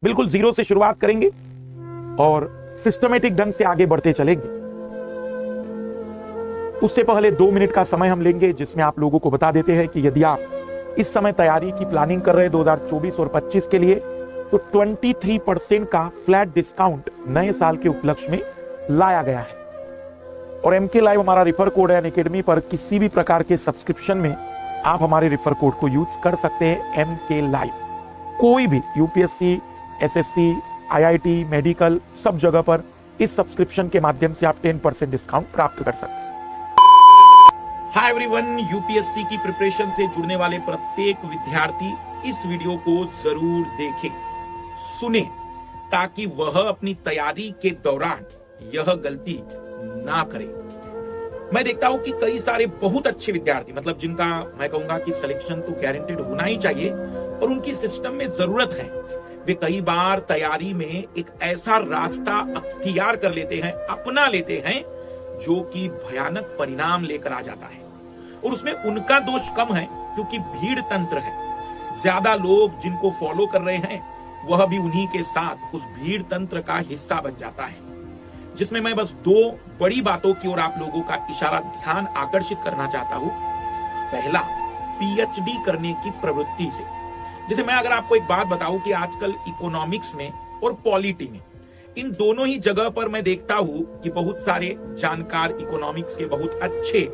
बिल्कुल जीरो से शुरुआत करेंगे और सिस्टमेटिक ढंग से आगे बढ़ते चलेंगे। उससे पहले 2 मिनट का समय हम लेंगे जिसमें आप लोगों को बता देते हैं कि यदि आप इस समय तैयारी की प्लानिंग कर रहे हैं 2024 और 25 के लिए, तो 23% का फ्लैट डिस्काउंट नए साल के उपलक्ष्य में लाया गया है। और MK लाइव हमारा रेफर कोड है। अनअकैडमी पर किसी भी प्रकार के सब्सक्रिप्शन में आप हमारे रेफर कोड को यूज कर सकते हैं, MK लाइव। कोई भी UPSC, SSC, IIT, मेडिकल, सब जगह पर इस सब्सक्रिप्शन के माध्यम से आप 10% डिस्काउंट प्राप्त कर सकते हैं। हाय एवरीवन, UPSC की प्रिपरेशन से जुड़ने वाले प्रत्येक विद्यार्थी इस वीडियो को जरूर देखें, सुने, ताकि वह अपनी तैयारी के दौरान यह गलती ना करे। मैं देखता हूं कि कई सारे बहुत अच्छे विद्यार्थी, मतलब जिनका मैं कहूंगा कि सिलेक्शन तो गारंटेड होना ही चाहिए और उनकी सिस्टम में जरूरत है, वे कई बार तैयारी में एक ऐसा रास्ता अख्तियार कर लेते हैं, अपना लेते हैं, जो कि भयानक परिणाम लेकर आ जाता है। और उसमें उनका दोष कम है क्योंकि भीड़ तंत्र है। ज्यादा लोग जिनको फॉलो कर रहे हैं वह भी उन्हीं के साथ उस भीड़ तंत्र का हिस्सा बन जाता है, जिसमें मैं बस 2 बड़ी बातों की ओर आप लोगों का इशारा ध्यान आकर्षित करना चाहता हूं। पहला, PhD करने की प्रवृत्ति से। जैसे मैं अगर आपको एक बात बताऊं कि आजकल इकोनॉमिक्स में और पॉलिटी में, इन दोनों ही जगह पर मैं देखता हूं कि बहुत सारे जानकार, इकोनॉमिक्स के बहुत अच्छे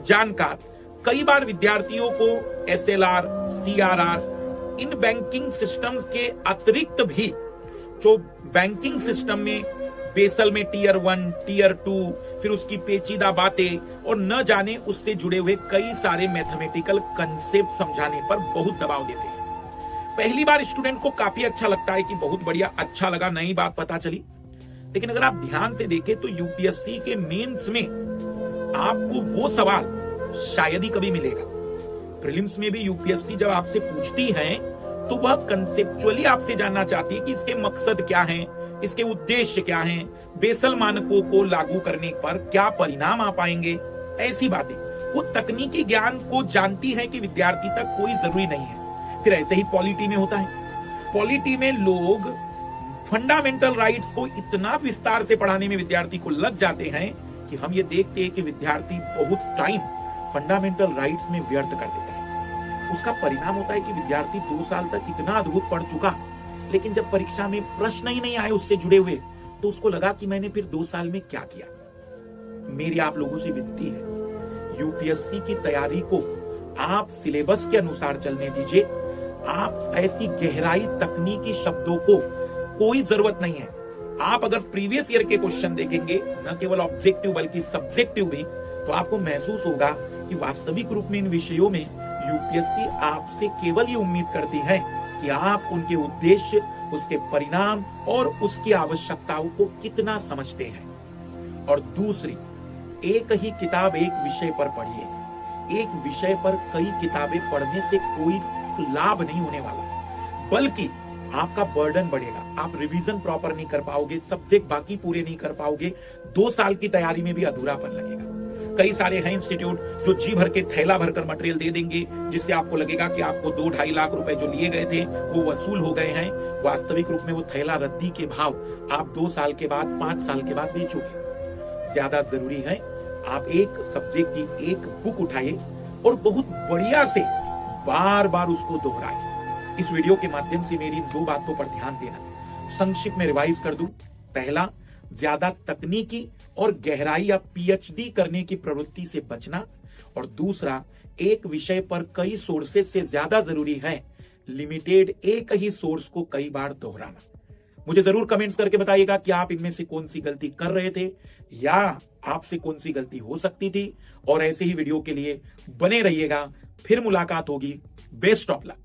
जानकार, कई बार विद्यार्थियों को SLR, CRR, in banking systems के अतिरिक्त भी जो बैंकिंग सिस्टम में बेसल में टियर 1, टियर 2, फिर उसकी पेचीदा बातें और न जाने उससे जुड़े हुए कई सारे मैथमेटिकल कंसेप्ट समझाने पर बहुत दबाव देते हैं। पहली बार स्टूडेंट को काफी अच्छा लगता है कि बहुत बढ़िया, अच्छा लगा, नई बात पता चली। लेकिन अगर आप ध्यान से देखें तो UPSC के मेंस में आपको वो सवाल शायद ही कभी मिलेगा। प्रीलिम्स में भी UPSC जब आपसे पूछती है तो वह कंसेप्चुअली आपसे जानना चाहती है कि इसके मकसद क्या हैं, इसके उद्देश्य क्या हैं, बेसल मानकों को लागू करने पर क्या परिणाम आ पाएंगे, ऐसी बातें। वो तकनीकी ज्ञान को जानती है कि विद्यार्थी तक कोई जरूरी नहीं है। फिर ऐसे ही पॉलिटी में होता है। पॉलिटी में लोग फंडामेंटल राइट्स को इतना विस्तार से पढ़ाने में विद्यार्थी को लग जाते हैं कि हम ये देखते हैं कि विद्यार्थी बहुत टाइम फंडामेंटल राइट्स में व्यर्थ कर देता है। उसका परिणाम होता है कि विद्यार्थी 2 साल तक इतना अद्भुत पढ़ चुका, लेकिन जब परीक्षा में प्रश्न ही नहीं आए उससे जुड़े हुए, तो उसको लगा कि मैंने फिर 2 साल में क्या किया। मेरी आप लोगों से विनती है, UPSC की तैयारी को आप सिलेबस के अनुसार चलने दीजिए। आप ऐसी गहराई तकनीकी शब्दों को कोई जरूरत नहीं है। आप अगर प्रीवियस ईयर के क्वेश्चन देखेंगे, न केवल ऑब्जेक्टिव बल्कि सब्जेक्टिव भी, तो आपको महसूस होगा कि वास्तविक रूप में इन विषयों में UPSC आपसे केवल ये उम्मीद करती है कि आप उनके उद्देश्य, उसके परिणाम और उसकी आवश्यकताओं को कितना समझते हैं। और दूसरी, एक ही किताब एक विषय पर पढ़िए। एक विषय पर कई किताबें पढ़ने से कोई लाभ नहीं होने वाला, बल्कि आपका बर्डन बढ़ेगा। आप रिवीजन प्रॉपर नहीं कर पाओगे, सब्जेक्ट बाकी पूरे नहीं कर पाओगे, 2 साल की तैयारी में भी अधूरापन लगेगा। कई सारे हैं इंस्टीट्यूट जो जी भर के थैला भरकर मटेरियल दे देंगे, जिससे आपको लगेगा कि आपको 2-2.5 लाख रुपए जो लिए गए थे वो वसूल हो गए हैं। वास्तविक रूप में वो थैला रद्दी के भाव आप 2 साल के बाद, 5 साल के बाद बेचोगे। ज्यादा जरूरी है आप एक सब्जेक्ट की एक बुक उठाइए और बहुत बढ़िया से बार बार उसको दोहराए। इस वीडियो के माध्यम से मेरी 2 बातों पर ध्यान देना। संक्षिप्त में रिवाइज कर दूं। पहला, ज्यादा तकनीकी और गहराई या PhD करने की प्रवृत्ति से बचना। और दूसरा, एक विषय पर कई सोर्सेज से ज्यादा जरूरी है लिमिटेड एक ही सोर्स को कई बार दोहराना। मुझे जरूर कमेंट्स करके बताइएगा कि आप इनमें से कौन सी गलती कर रहे थे या आपसे कौन सी गलती हो सकती थी। और ऐसे ही वीडियो के लिए बने रहिएगा। फिर मुलाकात होगी। Best of luck.